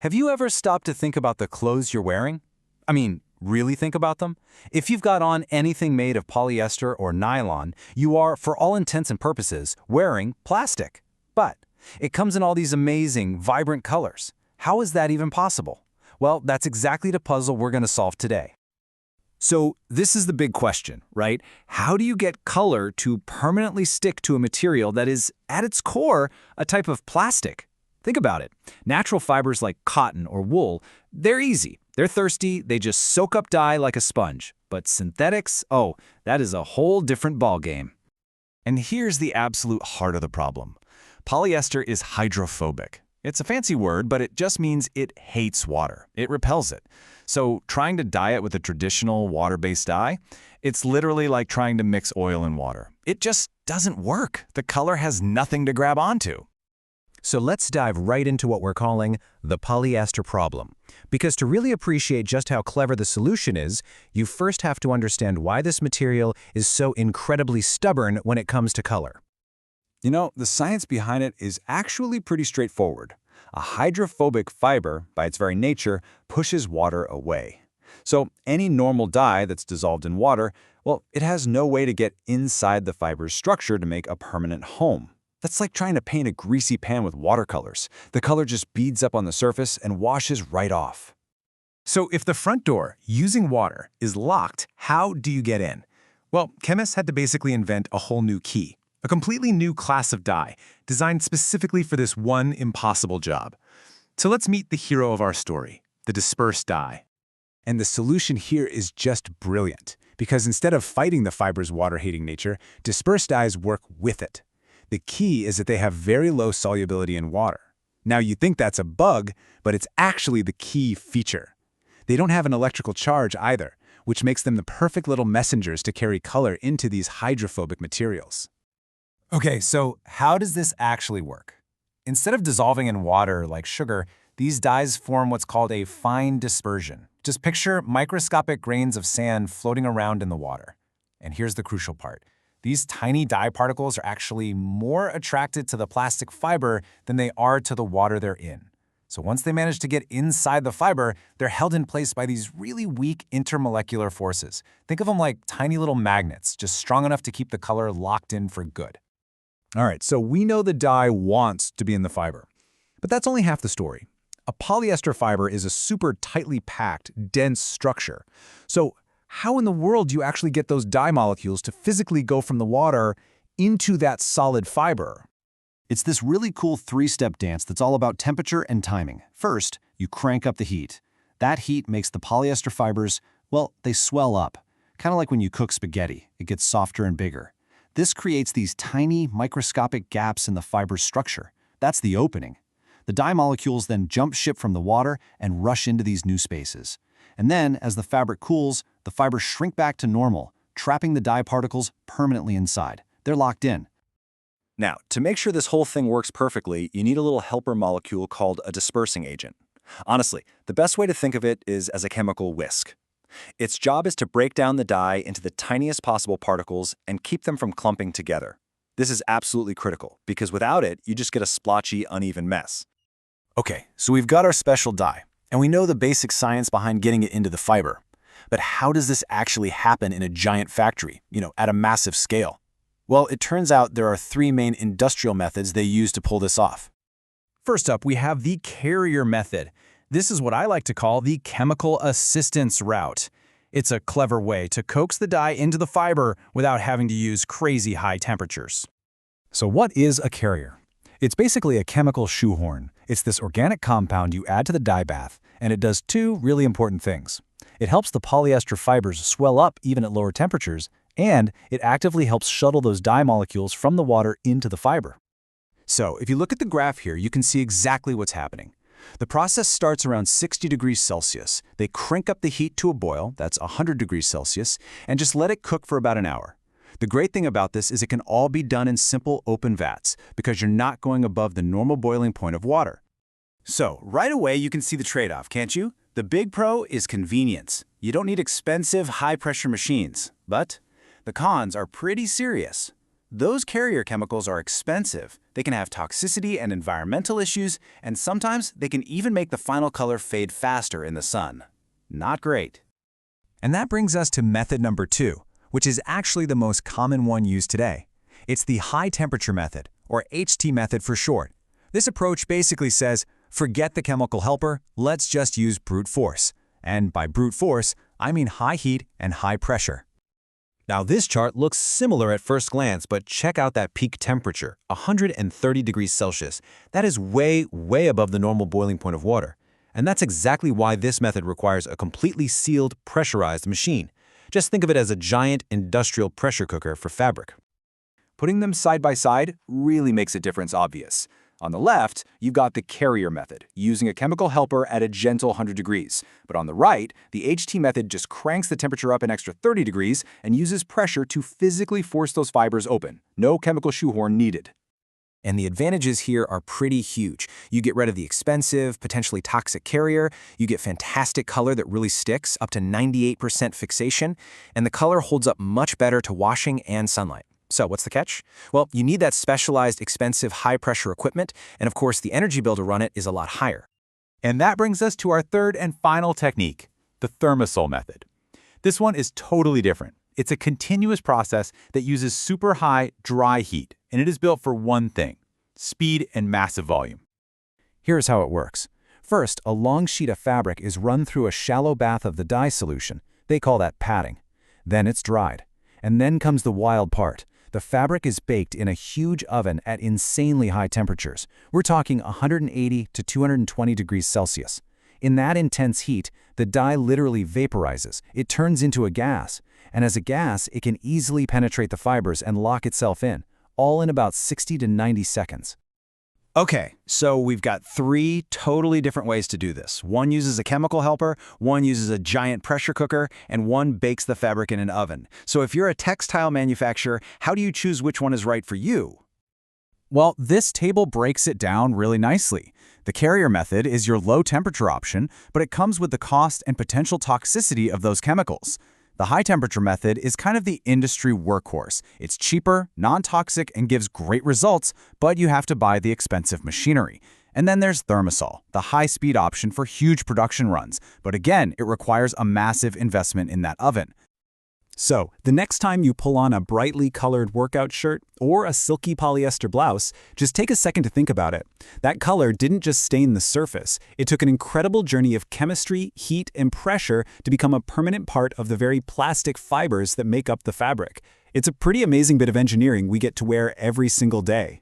Have you ever stopped to think about the clothes you're wearing? I mean, really think about them? If you've got on anything made of polyester or nylon, you are, for all intents and purposes, wearing plastic. But it comes in all these amazing, vibrant colors. How is that even possible? Well, that's exactly the puzzle we're going to solve today. So this is the big question, right? How do you get color to permanently stick to a material that is, at its core, a type of plastic? Think about it. Natural fibers like cotton or wool, they're easy. They're thirsty, they just soak up dye like a sponge. But synthetics, oh, that is a whole different ballgame. And here's the absolute heart of the problem. Polyester is hydrophobic. It's a fancy word, but it just means it hates water. It repels it. So trying to dye it with a traditional water-based dye, it's literally like trying to mix oil and water. It just doesn't work. The color has nothing to grab onto. So let's dive right into what we're calling the polyester problem. Because to really appreciate just how clever the solution is, you first have to understand why this material is so incredibly stubborn when it comes to color. You know, the science behind it is actually pretty straightforward. A hydrophobic fiber, by its very nature, pushes water away. So any normal dye that's dissolved in water, well, it has no way to get inside the fiber's structure to make a permanent home. That's like trying to paint a greasy pan with watercolors. The color just beads up on the surface and washes right off. So if the front door, using water, is locked, how do you get in? Well, chemists had to basically invent a whole new key, a completely new class of dye, designed specifically for this one impossible job. So let's meet the hero of our story, the Disperse dye. And the solution here is just brilliant, because instead of fighting the fiber's water-hating nature, Disperse dyes work with it. The key is that they have very low solubility in water. Now, you'd think that's a bug, but it's actually the key feature. They don't have an electrical charge either, which makes them the perfect little messengers to carry color into these hydrophobic materials. Okay, so how does this actually work? Instead of dissolving in water like sugar, these dyes form what's called a fine dispersion. Just picture microscopic grains of sand floating around in the water. And here's the crucial part. These tiny dye particles are actually more attracted to the plastic fiber than they are to the water they're in. So once they manage to get inside the fiber, they're held in place by these really weak intermolecular forces. Think of them like tiny little magnets, just strong enough to keep the color locked in for good. All right, so we know the dye wants to be in the fiber. But that's only half the story. A polyester fiber is a super tightly packed, dense structure. So how in the world do you actually get those dye molecules to physically go from the water into that solid fiber? It's this really cool three-step dance that's all about temperature and timing. First, you crank up the heat. That heat makes the polyester fibers, well, they swell up. Kind of like when you cook spaghetti, it gets softer and bigger. This creates these tiny, microscopic gaps in the fiber's structure. That's the opening. The dye molecules then jump ship from the water and rush into these new spaces. And then, as the fabric cools, the fibers shrink back to normal, trapping the dye particles permanently inside. They're locked in. Now, to make sure this whole thing works perfectly, you need a little helper molecule called a dispersing agent. Honestly, the best way to think of it is as a chemical whisk. Its job is to break down the dye into the tiniest possible particles and keep them from clumping together. This is absolutely critical, because without it, you just get a splotchy, uneven mess. Okay, so we've got our special dye, and we know the basic science behind getting it into the fiber. But how does this actually happen in a giant factory, at a massive scale? Well, it turns out there are three main industrial methods they use to pull this off. First up, we have the carrier method. This is what I like to call the chemical assistance route. It's a clever way to coax the dye into the fiber without having to use crazy high temperatures. So what is a carrier? It's basically a chemical shoehorn. It's this organic compound you add to the dye bath, and it does two really important things. It helps the polyester fibers swell up even at lower temperatures, and it actively helps shuttle those dye molecules from the water into the fiber. So if you look at the graph here, you can see exactly what's happening. The process starts around 60 degrees Celsius. They crank up the heat to a boil, that's 100 degrees Celsius, and just let it cook for about an hour. The great thing about this is it can all be done in simple open vats because you're not going above the normal boiling point of water. So right away you can see the trade-off, can't you? The big pro is convenience. You don't need expensive, high-pressure machines. But the cons are pretty serious. Those carrier chemicals are expensive. They can have toxicity and environmental issues, and sometimes they can even make the final color fade faster in the sun. Not great. And that brings us to method number 2, which is actually the most common one used today. It's the high temperature method, or HT method for short. This approach basically says, forget the chemical helper, let's just use brute force. And by brute force, I mean high heat and high pressure. Now this chart looks similar at first glance, but check out that peak temperature, 130 degrees Celsius. That is way, way above the normal boiling point of water. And that's exactly why this method requires a completely sealed, pressurized machine. Just think of it as a giant industrial pressure cooker for fabric. Putting them side by side really makes a difference obvious. On the left, you've got the carrier method, using a chemical helper at a gentle 100 degrees. But on the right, the HT method just cranks the temperature up an extra 30 degrees and uses pressure to physically force those fibers open. No chemical shoehorn needed. And the advantages here are pretty huge. You get rid of the expensive, potentially toxic carrier, you get fantastic color that really sticks, up to 98% fixation, and the color holds up much better to washing and sunlight. So what's the catch? Well, you need that specialized, expensive, high-pressure equipment, and of course the energy bill to run it is a lot higher. And that brings us to our third and final technique, the thermosol method. This one is totally different. It's a continuous process that uses super high, dry heat, and it is built for one thing: speed and massive volume. Here's how it works. First, a long sheet of fabric is run through a shallow bath of the dye solution. They call that padding. Then it's dried. And then comes the wild part. The fabric is baked in a huge oven at insanely high temperatures. We're talking 180 to 220 degrees Celsius. In that intense heat, the dye literally vaporizes. It turns into a gas. And as a gas, it can easily penetrate the fibers and lock itself in, all in about 60 to 90 seconds. Okay, so we've got 3 totally different ways to do this. One uses a chemical helper, one uses a giant pressure cooker, and one bakes the fabric in an oven. So if you're a textile manufacturer, how do you choose which one is right for you? Well, this table breaks it down really nicely. The carrier method is your low temperature option, but it comes with the cost and potential toxicity of those chemicals. The high temperature method is kind of the industry workhorse. It's cheaper, non-toxic, and gives great results, but you have to buy the expensive machinery. And then there's thermosol, the high-speed option for huge production runs. But again, it requires a massive investment in that oven. So, the next time you pull on a brightly colored workout shirt or a silky polyester blouse, just take a second to think about it. That color didn't just stain the surface. It took an incredible journey of chemistry, heat, and pressure to become a permanent part of the very plastic fibers that make up the fabric. It's a pretty amazing bit of engineering we get to wear every single day.